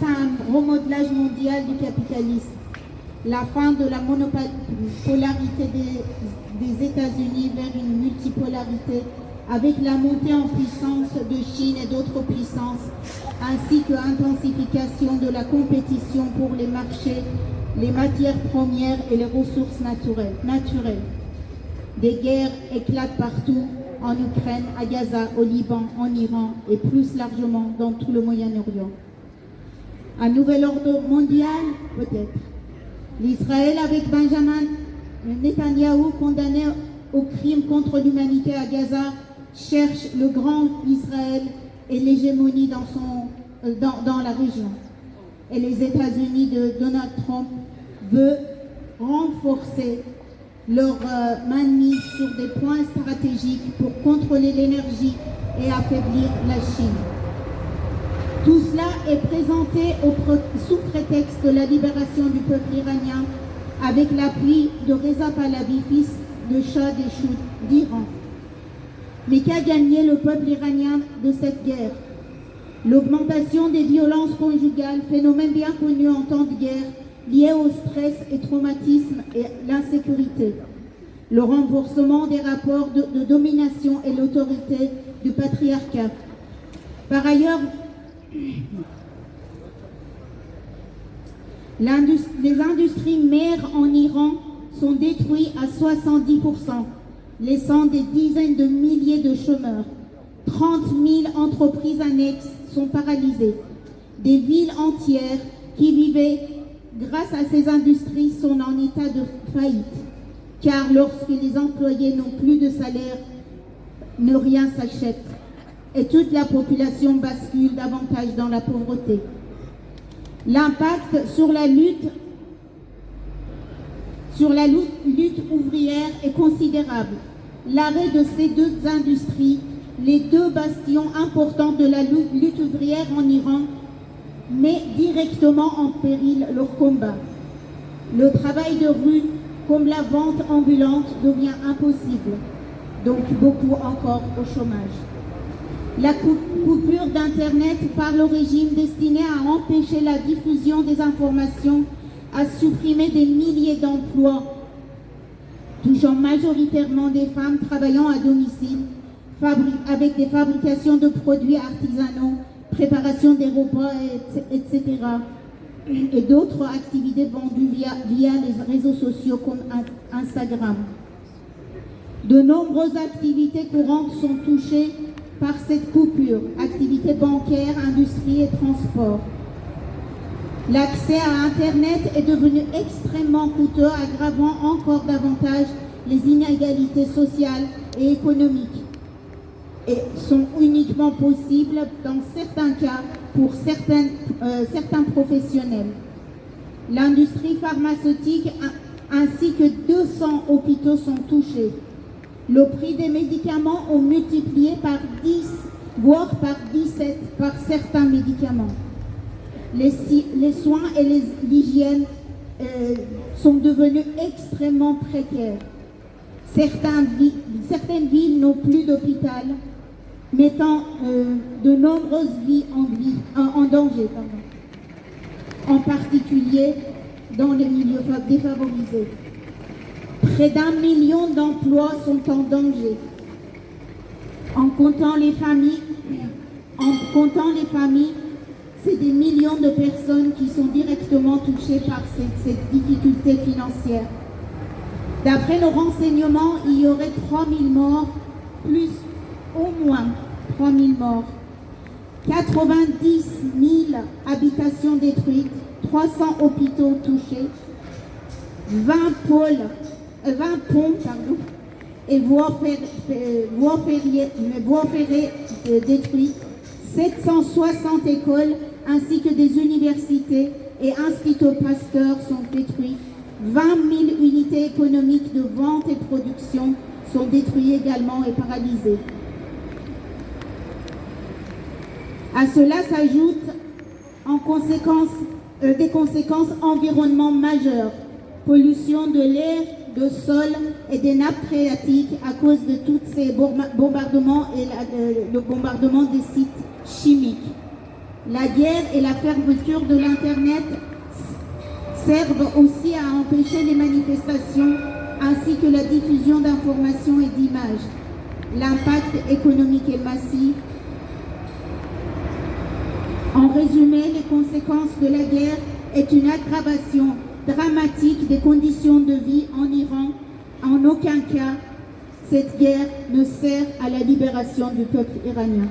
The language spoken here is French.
à un remodelage mondial du capitalisme, la fin de la monopolarité des États-Unis vers une multipolarité avec la montée en puissance de Chine et d'autres puissances, ainsi que l'intensification de la compétition pour les marchés, les matières premières et les ressources naturelles. Des guerres éclatent partout, en Ukraine, à Gaza, au Liban, en Iran et plus largement dans tout le Moyen-Orient. Un nouvel ordre mondial, peut-être. L'Israël avec Benjamin Netanyahou condamné au crime contre l'humanité à Gaza cherche le grand Israël et l'hégémonie dans la région. Et les États-Unis de Donald Trump veulent renforcer leur mainmise sur des points stratégiques pour contrôler l'énergie et affaiblir la Chine. Tout cela est présenté sous prétexte de la libération du peuple iranien avec l'appui de Reza Pahlavi, fils de Shah d'Iran. Mais qu'a gagné le peuple iranien de cette guerre? L'augmentation des violences conjugales, phénomène bien connu en temps de guerre, lié au stress et traumatisme et l'insécurité. Le renforcement des rapports de domination et l'autorité du patriarcat. Par ailleurs, les industries mères en Iran sont détruites à 70%, laissant des dizaines de milliers de chômeurs. 30 000 entreprises annexes sont paralysées. Des villes entières qui vivaient grâce à ces industries sont en état de faillite, car lorsque les employés n'ont plus de salaire, rien s'achète et toute la population bascule davantage dans la pauvreté. L'impact sur la lutte ouvrière est considérable. L'arrêt de ces deux industries, les deux bastions importants de la lutte ouvrière en Iran, met directement en péril leur combat. Le travail de rue, comme la vente ambulante, devient impossible, donc beaucoup encore au chômage. La coupure d'Internet par le régime destiné à empêcher la diffusion des informations a supprimé des milliers d'emplois, touchant majoritairement des femmes travaillant à domicile, avec des fabrications de produits artisanaux, préparation des repas, etc. et d'autres activités vendues via les réseaux sociaux comme Instagram. De nombreuses activités courantes sont touchées par cette coupure, activités bancaires, industrie et transport. L'accès à Internet est devenu extrêmement coûteux, aggravant encore davantage les inégalités sociales et économiques, et sont uniquement possibles dans certains cas pour certains professionnels. L'industrie pharmaceutique ainsi que 200 hôpitaux sont touchés. Le prix des médicaments ont multiplié par 10, voire par 17 par certains médicaments. Les soins et l'hygiène sont devenus extrêmement précaires. Certaines villes n'ont plus d'hôpital, mettant de nombreuses vies en danger, en particulier dans les milieux défavorisés. Près d'1 million d'emplois sont en danger. En comptant les familles, c'est des millions de personnes qui sont directement touchées par cette difficulté financière. D'après nos renseignements, il y aurait 3000 morts, plus au moins 3000 morts. 90 000 habitations détruites, 300 hôpitaux touchés, 20 ponts et voies ferrées détruites, 760 écoles ainsi que des universités et instituts Pasteur sont détruits. 20 000 unités économiques de vente et production sont détruites également et paralysées. À cela s'ajoutent des conséquences environnementales majeures, pollution de l'air, de sol et des nappes phréatiques à cause de tous ces bombardements et le bombardement des sites chimiques. La guerre et la fermeture de l'Internet servent aussi à empêcher les manifestations ainsi que la diffusion d'informations et d'images. L'impact économique est massif. En résumé, les conséquences de la guerre est une aggravation dramatique des conditions de vie en Iran. En aucun cas, cette guerre ne sert à la libération du peuple iranien.